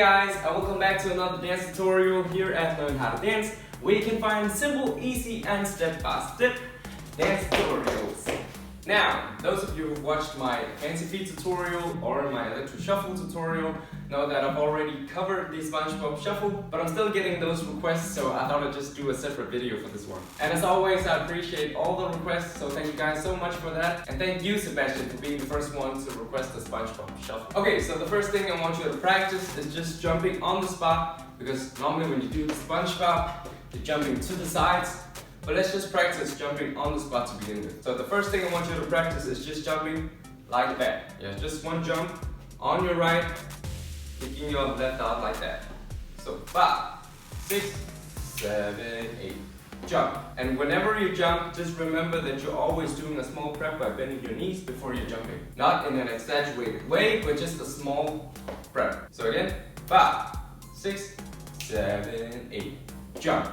guys, and welcome back to another dance tutorial here at Learn How to Dance, where you can find simple, easy, and step-by-step dance tutorials. Now, those of you who've watched my fancy feet tutorial or my electric shuffle tutorial know that I've already covered the Spongebob shuffle, but I'm still getting those requests, so I thought I'd just do a separate video for this one. And as always, I appreciate all the requests, so thank you guys so much for that. And thank you, Sebastian, for being the first one to request the Spongebob shuffle. Okay, so the first thing I want you to practice is just jumping on the spot, because normally when you do the Spongebob, you're jumping to the sides. But let's just practice jumping on the spot to begin with. So the first thing I want you to practice is just jumping like that. Yeah, just one jump on your right, kicking your left out like that. So 5, 6, 7, 8, jump. And whenever you jump, just remember that you're always doing a small prep by bending your knees before you're jumping. Not in an exaggerated way, but just a small prep. So again, 5, 6, 7, 8, jump.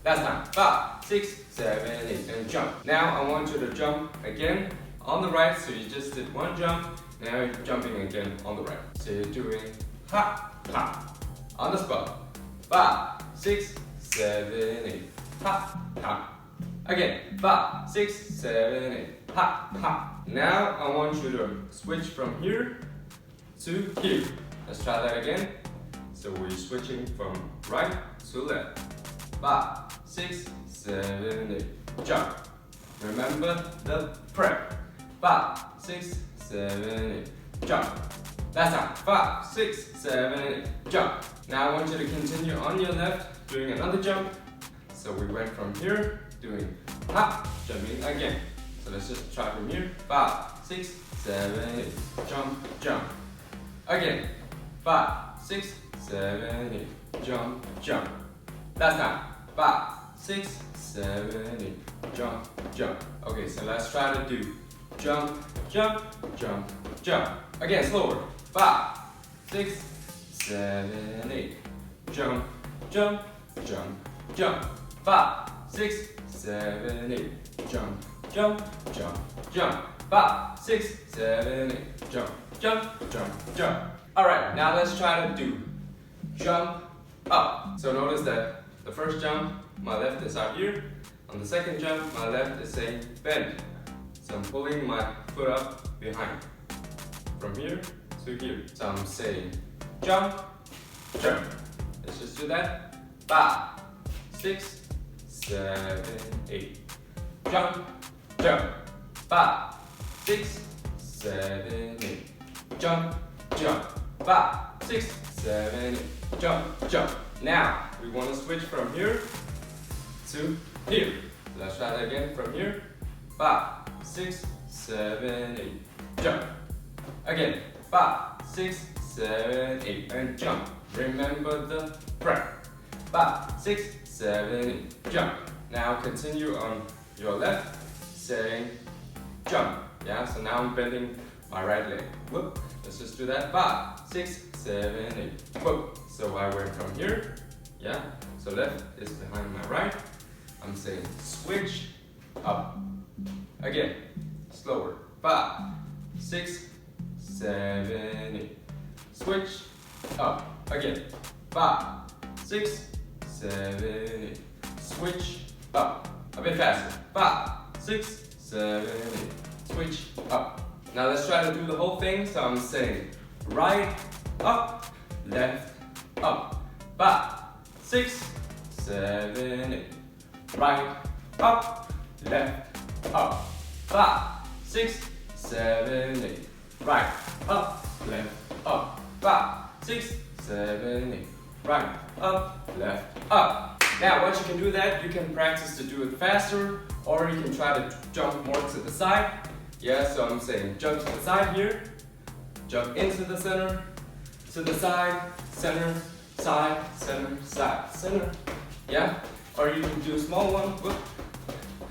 Last time, 5, 6, 7, 8, and jump. Now I want you to jump again on the right, so you just did one jump, now you're jumping again on the right. So you're doing ha, ha, on the spot. 5, 6, 7, 8, ha, ha. Again, 5, 6, 7, 8, ha, ha. Now I want you to switch from here to here. Let's try that again. So we're switching from right to left. 5, 6, 7, 8, jump. Remember the prep. 5, 6, 7, 8, jump. Last time. 5, 6, 7, 8, jump. Now I want you to continue on your left, doing another jump. So we went from here, doing hop, jumping again. So let's just try from here. 5, 6, 7, 8, jump, jump. Again. 5, 6, 7, 8, jump, jump. Last time. 5, 6, 7, 8, jump, jump. Okay, so let's try to do jump, jump, jump, jump. Again, slower. 5, 6, 7, 8, jump, jump, jump, jump. 5, 6, 7, 8, jump, jump, jump, jump. 5, 6, 7, 8, jump, jump, jump, jump. Alright, now let's try to do jump up. So notice that the first jump, my left is out here. On the second jump, my left is saying bend. So I'm pulling my foot up behind. From here to here. So I'm saying jump, jump. Let's just do that. 5, 6, 7, 8. Jump, jump. 5, 6, 7, 8. Jump, jump. 5, 6, 7, 8. Jump, jump. Now, we want to switch from here to here. So let's try that again from here. 5, 6, 7, 8. Jump. Again. 5, 6, 7, 8. And jump. Remember the prep. 5, 6, 7, 8. Jump. Now continue on your left, saying jump. Yeah, so now I'm bending my right leg. Whoop. Let's just do that. 5, 6, 7, 8. Whoop. So I went from here, yeah, so left is behind my right. I'm saying switch up. Again, slower. 5, 6, 7, 8. Switch up. Again. 5, 6, 7, 8. Switch up. A bit faster. 5, 6, 7, 8. Switch up. Now let's try to do the whole thing. So I'm saying right, up, left, up. 5, 6, 7, 8. Right, up, left, up. 5, 6, 7, 8. Right, up, left, up. 5, 6, 7, 8. Right, up, left, up. Now once you can do that, you can practice to do it faster, or you can try to jump more to the side. Yeah, so I'm saying jump to the side here, jump into the center, to the side, center, side, center, side, center. Yeah? Or you can do a small one, whoop,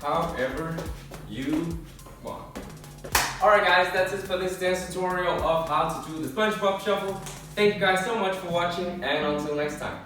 however you want. Alright guys, that's it for this dance tutorial of how to do the Spongebob shuffle. Thank you guys so much for watching, and until next time.